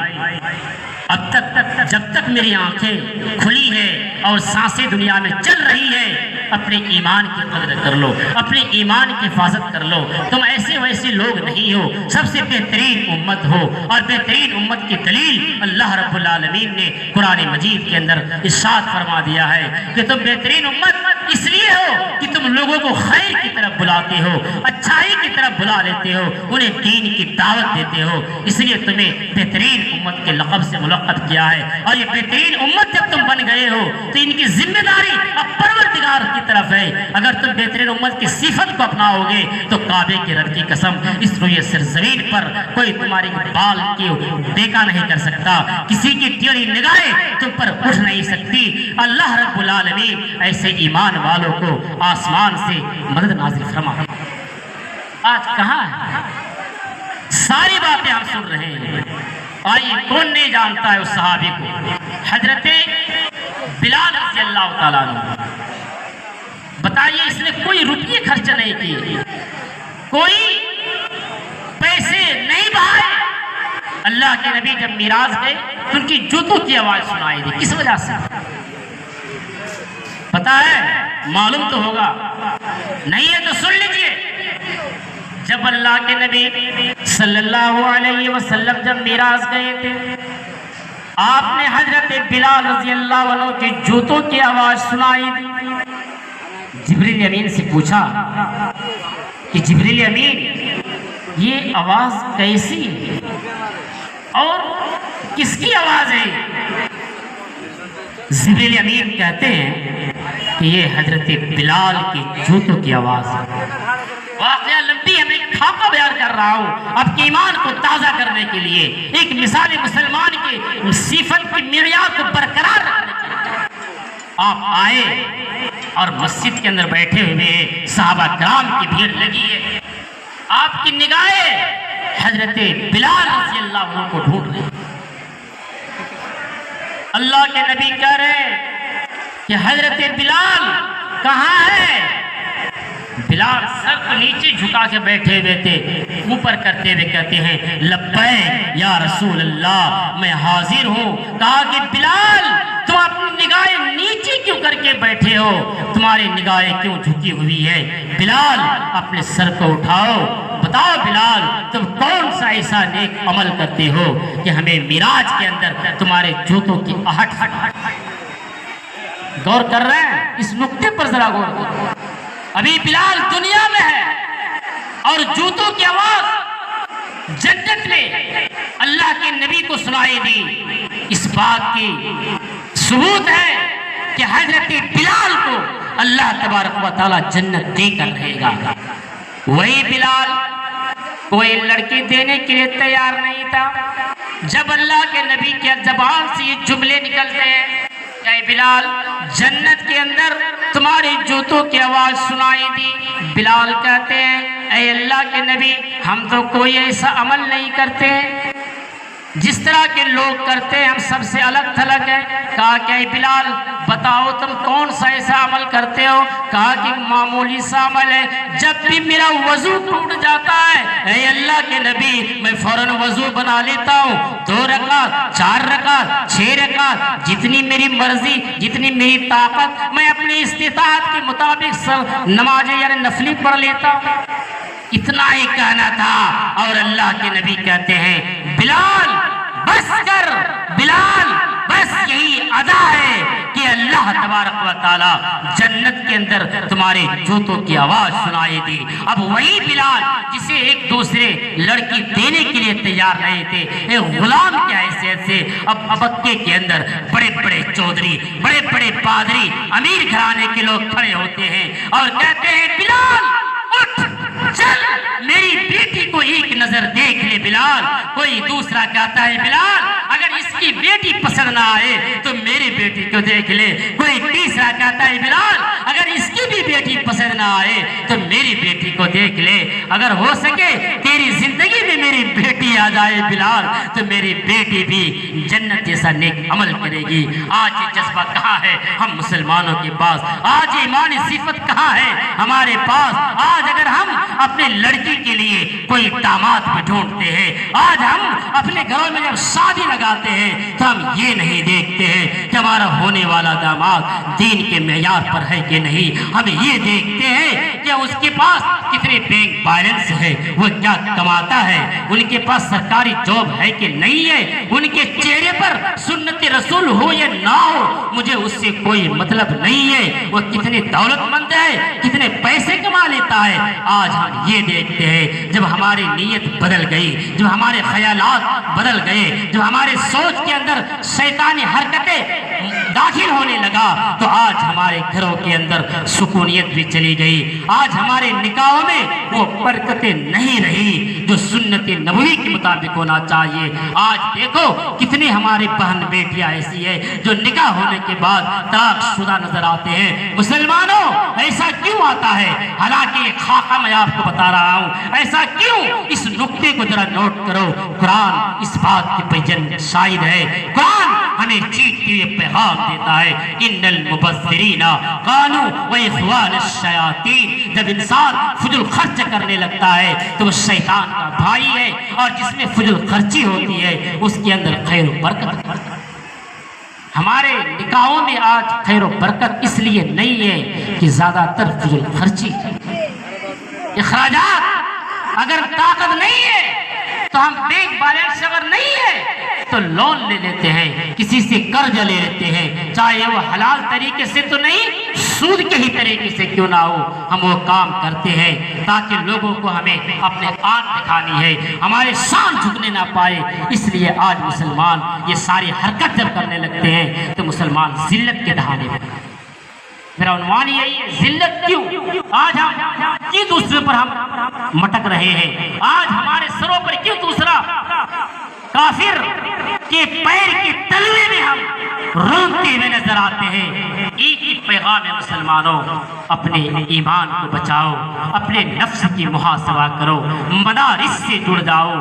اب تک جب تک میری آنکھیں کھلی ہے اور سانسیں دنیا میں چل رہی ہے، اپنے ایمان کی قدر کر لو، اپنے ایمان کی حفاظت کر لو۔ تم ایسے ویسے لوگ نہیں ہو، سب سے بہترین امت ہو، اور بہترین امت کی دلیل اللہ رب العالمین نے قرآن مجید کے اندر ارشاد فرما دیا ہے کہ تم بہترین امت اس لیے ہو کہ تم لوگوں کو خیر کی طرف بلاتے ہو، اچھائی کی طرف بلا لیتے ہو، انہیں دین کی دعوت دیتے ہو، اس لیے تمہیں بہترین امت کے لقب سے ملقب کیا ہے۔ اور یہ بہترین امت جب تم بن گئے ہو تو ان کی ذمہ داری اب پروردگار کی طرف ہے۔ اگر تم بہترین امت کی صفت کو اپناؤ گے تو کعبے کے رب کی قسم اس روئے سرزمین پر کوئی تمہاری بال کی بیکا نہیں کر سکتا، کسی کی ٹیڑھی نگاہیں تم پر اٹھ نہیں سکتی۔ اللہ رب العالمین ایسے ایمان والوں کو آسمان سے مدد نازل فرما۔ آج کہاں ہے؟ ساری باتیں ہم سن رہے ہیں، آئیے کون نہیں جانتا ہے اس صحابی کو، حضرت بلال رضی اللہ تعالیٰ عنہ۔ بتائیے اس نے کوئی روپیے خرچ نہیں کیے، کوئی پیسے نہیں بہائے۔ اللہ کے نبی جب معراج گئے تو ان کی جوتوں کی آواز سنائی دی، کس وجہ سے؟ پتا ہے؟ معلوم تو ہوگا، نہیں ہے تو سن لیجئے۔ جب اللہ کے نبی صلی اللہ علیہ وسلم جب معراج گئے تھے، آپ نے حضرت بلال رضی اللہ عنہ کے جوتوں کی آواز سنائی دی۔ جبریل امین سے پوچھا کہ جبریل امین یہ آواز کیسی ہے اور کس کی آواز ہے؟ جبریل امین کہتے ہیں کہ یہ حضرت بلال کے جوتوں کی آواز ہے۔ واقعہ لمبی ہے، میں خاکہ بیان کر رہا ہوں آپ کے ایمان کو تازہ کرنے کے لیے، ایک مثال مسلمان کی صفت کی معیار کو برقرار رکھنے کے لیے۔ آپ آئے اور مسجد کے اندر بیٹھے ہوئے صحابہ کرام کی بھیڑ لگی ہے، آپ کی نگاہیں حضرت بلال رضی اللہ عنہ کو ڈھونڈ رہی۔ اللہ کے نبی کہہ رہے کہ حضرت بلال کہاں ہے؟ بلال سر کو نیچے جھکا کے بیٹھے ہوئے تھے، اوپر کرتے ہوئے کہتے ہیں لبیک یا رسول اللہ، میں حاضر ہوں۔ کہا کہ بلال تو تم اپنی نگاہیں نیچی کیوں کر کے بیٹھے ہو؟ تمہاری نگاہیں کیوں جھکی ہوئی ہے؟ بلال اپنے سر کو اٹھاؤ، بتاؤ بلال تم کون سا ایسا نیک عمل کرتے ہو کہ ہمیں معراج کے اندر تمہارے جوتوں کی آہٹ غور کر رہے ہیں؟ اس نقطے پر ذرا غور کرو۔ ابھی بلال دنیا میں ہے اور جوتوں کی آواز جنت میں اللہ کے نبی کو سنائی دی۔ اس بات کی ثبوت ہے کہ حضرت بلال کو اللہ تبارک و تعالی جنت دے کر رہے گا۔ وہی بلال کوئی لڑکی دینے کے لیے تیار نہیں تھا، جب اللہ کے نبی کے زبان سے یہ جملے نکلتے ہیں کہ اے بلال جنت کے اندر تمہاری جوتوں کی آواز سنائی دی، بلال کہتے ہیں اے اللہ کے نبی ہم تو کوئی ایسا عمل نہیں کرتے جس طرح کے لوگ کرتے ہیں، ہم سب سے الگ تھلگ ہیں۔ کہا کہ اے بلال بتاؤ تم کون سا ایسا عمل کرتے ہو؟ کہا کہ معمولی سا عمل ہے، جب بھی میرا وضو ٹوٹ جاتا ہے اے اللہ کے نبی میں فوراً وضو بنا لیتا ہوں، 2 رکعت 4 رکعت 6 رکعت جتنی میری مرضی جتنی میری طاقت میں اپنی استطاعت کے مطابق نمازیں یعنی نفلی پڑھ لیتا ہوں۔ اتنا ہی کہنا تھا اور اللہ کے نبی کہتے ہیں بلال بس کر، بلال بس یہی ادا ہے کہ اللہ تبارک و تعالی جنت کے اندر تمہارے جوتوں کی آواز سنائی دی۔ اب وہی بلال جسے ایک دوسرے لڑکی دینے کے لیے تیار نہیں تھے، ایک غلام کی حیثیت سے اب مکے کے اندر بڑے بڑے چودھری بڑے بڑے پادری امیر گھرانے کے لوگ کھڑے ہوتے ہیں اور کہتے ہیں بلال اٹھ چل میری بیٹی کو ایک نظر دیکھ لے بلال۔ کوئی دوسرا کہتا ہے بلال اگر اس کی بیٹی پسند نہ آئے تو میری بیٹی کو دیکھ لے۔ کوئی تیسرا کہتا ہے بلال اگر اس کی بھی بیٹی پسند نہ آئے تو میری بیٹی کو دیکھ لے، اگر ہو سکے تیری زندگی میں میری بیٹی آ جائے بلال تو میری بیٹی بھی جنت جیسا نیک عمل کرے گی۔ آج یہ جذبہ کہاں ہے ہم مسلمانوں کے پاس؟ آج ایمانی صفت کہاں ہے ہمارے پاس؟ آج اگر ہم اپنے لڑکی کے لیے کوئی داماد پہ ڈھونڈتے ہیں، آج ہم اپنے گھروں میں جب شادی لگاتے ہیں تو ہم یہ نہیں دیکھتے ہیں کہ ہمارا ہونے والا داماد دین کے معیار پر ہے کہ نہیں، ہم یہ دیکھتے ہیں کہ اس کے پاس کتنے بینک بیلنس ہے، وہ کیا کماتا ہے، ان کے پاس سرکاری جاب ہے کہ نہیں ہے، ان کے چہرے پر سنت رسول ہو یا نہ ہو مجھے اس سے کوئی مطلب نہیں ہے، وہ کتنے دولت مند ہے کتنے پیسے کما لیتا ہے۔ آج ہم یہ دیکھتے ہیں جب ہماری نیت بدل گئی، جب ہمارے خیالات بدل گئے، جب ہمارے سوچ کے اندر شیطانی حرکتیں داخل ہونے لگا تو آج ہمارے گھروں کے اندر سکونیت بھی چلی گئی۔ آج ہمارے نکاحوں میں وہ برکتیں نہیں رہی جو سنت نبوی کے مطابق ہونا چاہیے۔ آج دیکھو کتنی ہماری بہن بیٹیاں ایسی ہے جو نکاح ہونے کے بعد طلاق شدہ نظر آتے ہیں۔ مسلمانوں ایسا کیوں آتا ہے؟ حالانکہ یہ خاکہ میں آپ کو بتا رہا ہوں ایسا کیوں؟ اس نقطے کو ذرا نوٹ کرو، قرآن اس بات کی بیان شاہد ہے۔ قرآن ہمیں چیز کے لیے پیغام دیتا ہے ان المبذرین قالوا واخوان الشیاطین۔ جب انسان فضول خرچ کرنے لگتا ہے تو وہ شیطان کا بھائی ہے، اور جس میں فضول خرچی ہوتی ہے اس کے اندر خیر و برکت۔ ہمارے نکاحوں میں آج خیر و برکت اس لیے نہیں ہے کہ زیادہ تر فضول خرچی، اخراجات۔ اگر طاقت نہیں ہے تو ہم بینک بیلنس اگر نہیں ہے تو لون لے لیتے ہیں، کسی سے قرض لے لیتے ہیں، چاہے وہ حلال طریقے سے تو نہیں سود کے ہی طریقے سے کیوں نہ ہو، ہم وہ کام کرتے ہیں تاکہ لوگوں کو ہمیں اپنے آنکھ دکھانی ہے، ہمارے شان جھکنے نہ پائے۔ اس لیے آج مسلمان یہ ساری حرکت جب کرنے لگتے ہیں تو مسلمان ذلت کے دہانے میں۔ میرا عنوان یہی ہے، ذلت کیوں؟ آج ہم کیوں دوسرے پر ہم مٹک رہے ہیں؟ آج ہمارے سروں پر کیوں دوسرا کافر کے پیر کے تلوے میں ہم روتے ہوئے نظر آتے ہیں؟ ایک ہی پیغام پیغام مسلمانوں، اپنے ایمان کو بچاؤ، اپنے نفس کی محاسبہ کرو، مدارس سے جڑ جاؤ،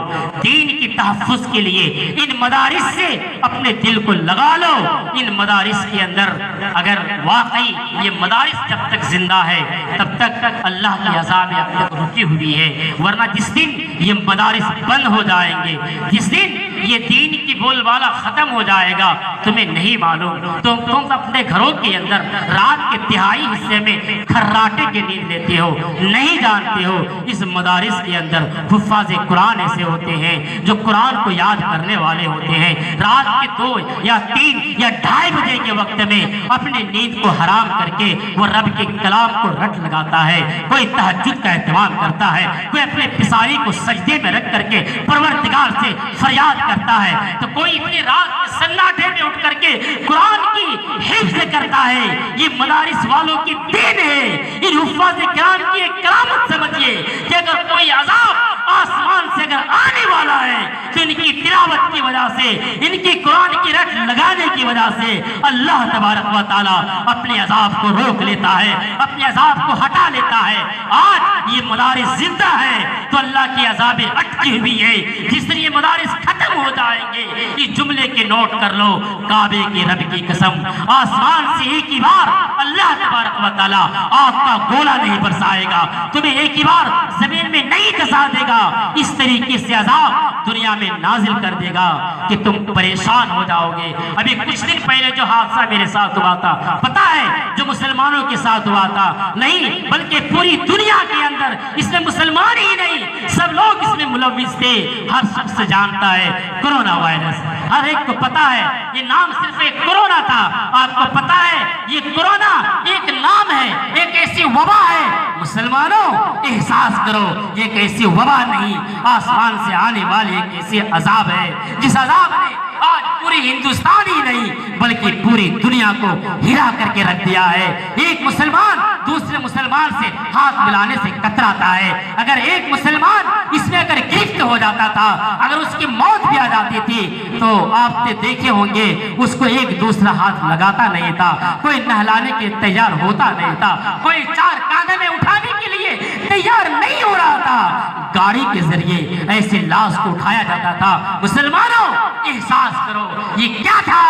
دین کی تحفظ کے لیے ان مدارس سے اپنے دل کو لگا لو۔ ان مدارس کے اندر اگر واقعی یہ مدارس جب تک زندہ ہے تب تک اللہ کی عذاب اب تک رکی ہوئی ہے، ورنہ جس دن یہ مدارس بند ہو جائیں گے، جس دن یہ دین کی بول بالا ختم ہو جائے گا، تمہیں نہیں معلوم، تم اپنے گھروں کے اندر رات کے تہائی حصے میں کھراٹے کے نیند لیتے ہو، نہیں جانتے ہو اس مدارس کے اندر حفاظ قرآن ایسے ہوتے ہیں جو قرآن کو یاد کرنے والے ہوتے ہیں، رات کے 2 یا 3 یا 2:30 بجے کے وقت میں اپنے نیند کو حرام کر کے وہ رب کے کلام کو رٹ لگاتا ہے، کوئی تہجد کا اہتمام کرتا ہے، کوئی اپنے پساری کو سجدے میں رکھ کر کے پروردگار سے فریاد کرتا ہے، تو کوئی اتنی رات کے سناٹے میں اٹھ کر کے قرآن کی حفظ کرتا ہے۔ یہ مدارس والوں کی دین ہے، ان حفاظ کرام کی ایک کرامت سمجھیے کہ اگر کوئی عذاب آسمان سے اگر آنے والا ہے تو ان کی تلاوت کی وجہ سے، ان کی قرآن کی رٹ لگانے کی وجہ سے اللہ تبارک و تعالیٰ اپنے عذاب کو روک لیتا ہے، اپنے عذاب کو ہٹا لیتا ہے۔ آج یہ مدارس زندہ ہے تو اللہ کی عذابیں اٹکی ہوئی ہے، جس دن یہ مدارس ختم ہو جائیں گے، اس جملے کے نوٹ کر لو، کعبے کی رب کی قسم، آسمان سے ایک ہی بار اللہ تبارک و تعالیٰ آگ کا گولا نہیں برسائے گا، تمہیں ایک ہی بار زمین میں نہیں دھسا دے گا، اس طریقے سے عذاب دنیا میں نازل کر دے گا کہ تم پریشان ہو جاؤ گے۔ ابھی کچھ دن پہلے جو حادثہ میرے ساتھ ہوا تھا، پتہ ہے جو مسلمانوں کے ساتھ ہوا تھا، نہیں بلکہ پوری دنیا کے اندر، اس میں مسلمان ہی نہیں سب لوگ اس میں ملوث تھے، ہر شخص جانتا ہے کرونا وائرس، ہر ایک کو پتا ہے یہ نام صرف ایک کرونا تھا، آپ کو پتا ہے یہ کرونا ایک نام ہے، ایک ایسی وبا ہے۔ مسلمانوں احساس کرو یہ ایک ایسی وبا نہیں، آسمان سے آنے والی ایک ایسی عذاب ہے جس عذاب نے آج پوری ہندوستان ہی نہیں بلکہ پوری دنیا کو ہلا کر کے رکھ دیا ہے۔ ایک مسلمان دوسرے مسلمان سے ہاتھ ملانے سے کتراتا ہے، اگر ایک مسلمان اس میں اگر گرفت ہو جاتا تھا، اگر اس کی موت بھی آ جاتی تھی تو آپ نے دیکھے ہوں گے اس کو ایک دوسرا ہاتھ لگاتا نہیں تھا، کوئی نہلانے کے تیار ہوتا نہیں تھا، کوئی 4 کاندھے میں اٹھانے کے لیے تیار نہیں ہو رہا تھا، گاڑی کے ذریعے ایسے لاش کو اٹھایا جاتا تھا۔ مسلمانوں احساس کرو یہ کیا تھا،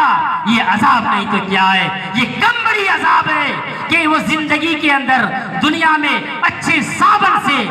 یہ عذاب نہیں تو کیا ہے، یہ کم بڑی عذاب ہے کہ وہ زندگی کے اندر دنیا میں اچھے صابن سے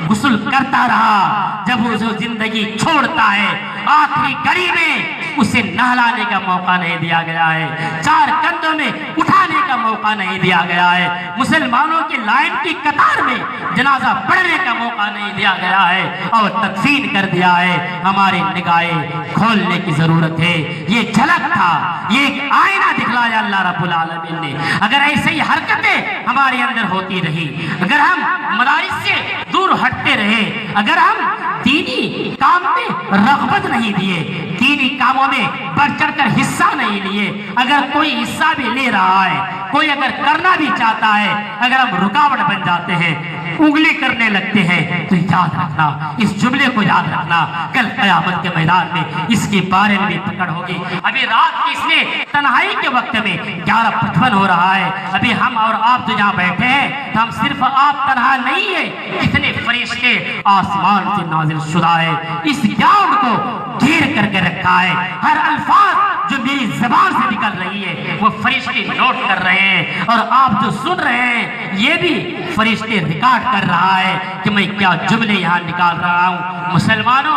غسل کرتا رہا، جب وہ زندگی چھوڑتا ہے آخری گھڑی میں اسے نہلانے کا موقع نہیں دیا گیا ہے، 4 کندھوں میں اٹھانے کا موقع نہیں دیا گیا ہے، مسلمانوں کے لائن کی قطار میں جنازہ پڑھنے کا موقع نہیں دیا گیا ہے اور تدفین کر دیا ہے۔ ہماری نگاہیں کھولنے کی ضرورت ہے، یہ جھلک تھا، یہ ایک آئینہ دکھلایا اللہ رب العالمین نے۔ اگر ایسے ہی حرکتیں ہمارے اندر ہوتی رہی، اگر ہم مدارس سے دور ہٹتے رہے، اگر ہم دینی کام میں رغبت نہیں دیے، دینی کاموں میں بڑھ چڑھ کر حصہ نہیں لیے، اگر کوئی حصہ بھی لے رہا ہے، کوئی اگر کرنا بھی چاہتا ہے، اگر ہم رکاوٹ بن جاتے ہیں، انگلی کرنے لگتے ہیں، تو یاد رکھنا، اس جملے کو یاد رکھنا، کل قیامت کے میدان میں اس کے بارے میں بھی پکڑ ہوگی۔ ابھی رات کی اس میں تنہائی کے وقت میں 11:55 ہو رہا ہے، ابھی ہم اور آپ جو یہاں بیٹھے ہیں تو ہم صرف آپ تنہا نہیں ہیں، کتنے فرشتے آسمان سے نازل شدہ ہے، اس گراؤنڈ کو گھیر کر کے رکھا ہے، ہر الفاظ جو میری زبان سے نکل رہی ہے وہ فرشتے نوٹ کر رہے ہیں، اور آپ جو سن رہے ہیں یہ بھی فرشتے ریکارڈ کر رہا ہے کہ میں کیا جملے یہاں نکال رہا ہوں۔ مسلمانوں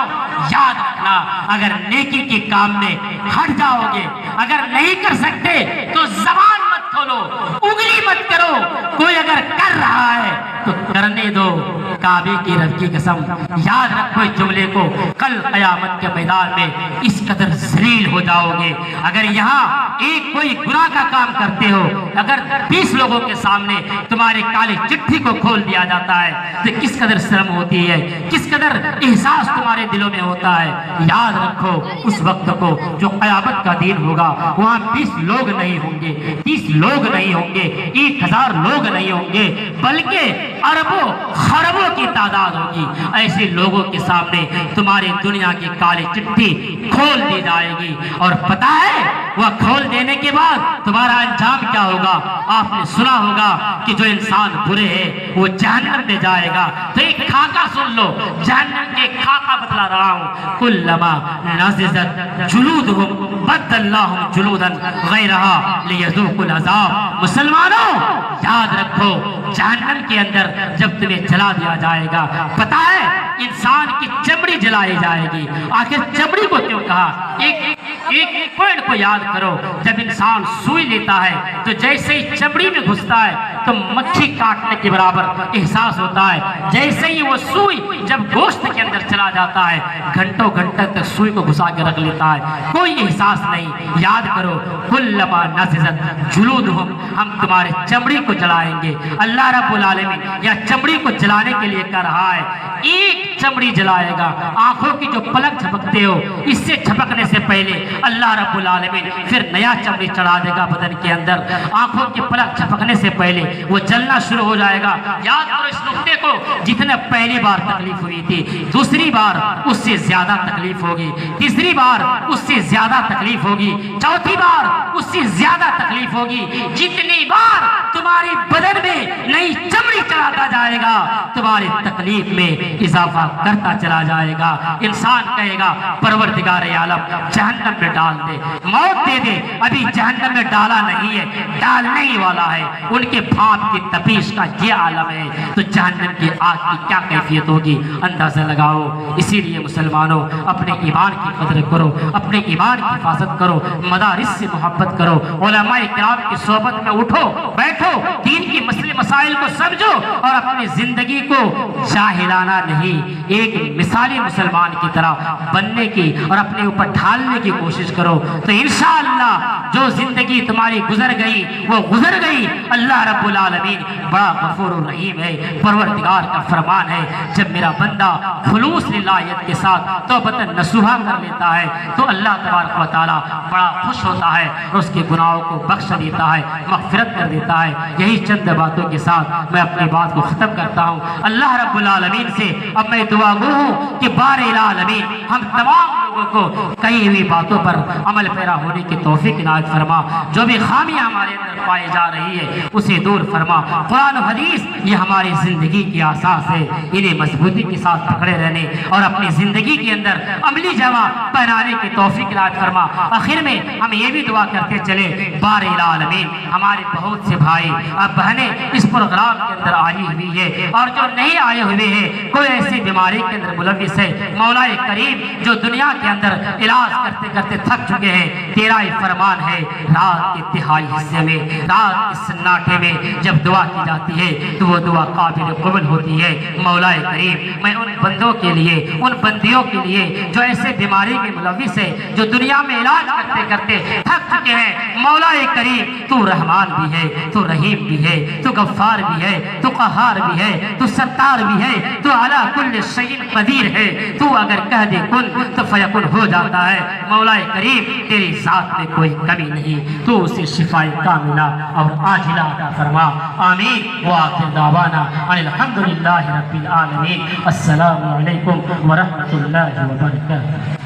یاد رکھنا، اگر نیکی کے کام میں ہٹ جاؤ گے، اگر نہیں کر سکتے تو زبان مت کھولو، انگلی مت کرو، کوئی اگر کر رہا ہے تو کرنے دو، کعبے کی رب کی قسم یاد رکھو اس جملے کو، کل قیامت کے میدان میں اس قدر ذلیل ہو جاؤ گے۔ اگر یہاں ایک کوئی گناہ کا کام کرتے ہو، اگر 20 لوگوں کے سامنے تمہاری کالی چٹھی کو کھول دیا جاتا ہے تو کس قدر شرم ہوتی ہے، کس قدر احساس تمہارے دلوں میں ہوتا ہے۔ یاد رکھو اس وقت کو جو قیامت کا دن ہوگا، وہاں 20 لوگ نہیں ہوں گے، 30 لوگ نہیں ہوں گے، 1000 لوگ نہیں ہوں گے، بلکہ اربوں خربوں کی تعداد ہوگی، ایسے لوگوں کے سامنے تمہاری دنیا کی کالی چٹھی کھول دی جائے گی، اور پتہ ہے وہ کھول دینے کے بعد تمہارا انجام کیا ہوگا؟ آپ نے سنا ہوگا کہ جو انسان برے ہیں وہ جہنم میں جائے گا۔ تو ایک خاکہ سن لو، جہنم کے خاکہ بتلا رہا ہوں، کلما نضجت جلودہم بدلناہم جلودا غیرہا لیذوقوا العذاب۔ مسلمانوں یاد رکھو، جہنم کے اندر جب تمہیں جلا دیا جائے گا، پتہ ہے انسان کی چمڑی جلائی جائے گی۔ آخر چمڑی کو کیوں کہا؟ ایک پوائنٹ کو یاد کرو، جب انسان سوئی لیتا ہے تو جیسے ہی چمڑی میں گھستا ہے تو مکھی کاٹنے کے برابر احساس ہوتا ہے، جیسے ہی وہ سوئی جب گوشت کے اندر چلا جاتا ہے گھنٹوں گھنٹے تک سوئی کو گھسا کے رکھ لیتا ہے، کوئی احساس نہیں۔ یاد کرو، کلما نضجت جلودہم، ہم تمہارے چمڑی کو جلائیں گے۔ اللہ رب العالمین یا چمڑی کو جلانے کے لیے کہہ رہا ہے، ایک چمڑی جلائے گا۔ آنکھوں کی جو پلک جھپکتے ہو، اس سے جھپکنے سے پہلے اللہ رب العالمین پھر نیا چمڑی چڑھا دے گا بدن کے اندر۔ آنکھوں کی پلک جھپکنے سے پہلے وہ جلنا شروع ہو جائے گا۔ یاد کرو اس نقطے کو، جتنا پہلی بار تکلیف ہوئی تھی، دوسری بار اس سے زیادہ تکلیف ہوگی، تیسری بار اس سے زیادہ تکلیف ہوگی، چوتھی بار اس سے زیادہ تکلیف ہوگی۔ جتنی بار تمہاری بدن میں نئی چمڑی چڑھاتا جائے گا، تمہاری تکلیف میں اضافہ کرتا چلا جائے گا۔ انسان کہے گا پروردگار عالم جہنم میں ڈال دے، موت دے دے، ابھی جہنم میں ڈالا نہیں ہے، ڈالنے ہی والا ہے۔ ان کے بھانپ کی تپیش کا یہ عالم ہے، تو جہنم کی آگ کی کیا کیفیت ہوگی اندازہ لگاؤ۔ اسی لیے مسلمانوں اپنے ایمان کی قدر کرو، اپنے ایمان کی حفاظت کرو، مدارس سے محبت کرو، علماء کرام کی صحبت میں اٹھو بیٹھو، دین کی مسئلے مسائل کو سمجھو، اور اپنی زندگی کو جاہلانہ نہیں، ایک مثالی مسلمان کی طرح بننے کی اور اپنے اوپر ڈھالنے کی کوشش کرو، تو انشاءاللہ جو زندگی تمہاری گزر گئی وہ گزر گئی۔ اللہ رب العالمین بڑا غفور الرحیم ہے۔ پروردگار کا فرمان ہے، جب میرا بندہ خلوص للہیت کے ساتھ توبۃ نصوحہ کر لیتا ہے تو اللہ تبارک و تعالیٰ بڑا خوش ہوتا ہے اور اس کے گناہوں کو بخش دیتا ہے، مغفرت کر دیتا ہے۔ یہی چند باتوں کے ساتھ میں اپنی بات کو ختم کرتا ہوں۔ اللہ رب العالمین سے اب میں دعا گو ہوں کہ بار العالمین ہم تمام لوگوں کو کئی ہوئی باتوں پر عمل پیرا ہونے کی توفیق عنایت فرما، جو بھی خامیاں ہمارے اندر پائی جا رہی ہے اسے دور فرما۔ قرآن و حدیث یہ ہماری زندگی کی اساس ہے، انہیں مضبوطی کے ساتھ پکڑے رہنے اور اپنی زندگی کے اندر عملی جمع پہنانے کی توفیق عنایت فرما۔ آخر میں ہم یہ بھی دعا کرتے چلے، بار العالمین ہمارے بہت سے بھائی اب بہنیں اس پروگرام کے اندر آئی ہوئی ہے، اور جو نہیں آئے ہوئے ہیں، کوئی ایسی بیماری کے اندر ملوث ہے، مولا کریم جو دنیا کے اندر علاج کرتے کرتے تھک چکے ہیں، تیرا ہی فرمان ہے، رات کے تہائی حصے میں، رات کے سناٹے میں جب دعا کی جاتی ہے تو وہ دعا قابل قبول ہوتی ہے۔ مولا کریم میں ان بندوں کے لیے، ان بندیوں کے لیے جو ایسے بیماری کے ملوث ہے، جو دنیا میں علاج کرتے کرتے تھک چکے ہیں، مولا کریم تو رحمان بھی ہے، تو رحیم بھی ہے، تو غفار بھی ہے، تو قہار بھی ہے، تو ستار بھی ہے، تو علی کل شیء قدیر ہے، تو اگر کہہ دے کن تو فیکن ہو جاتا ہے۔ مولا کریم تیری ذات میں کوئی کمی نہیں، تو اسے شفاء کاملہ اور عاجلہ عطا فرما، آمین۔ وآخر دعوانا ان الحمدللہ رب العالمین۔ السلام علیکم ورحمۃ اللہ وبرکاتہ۔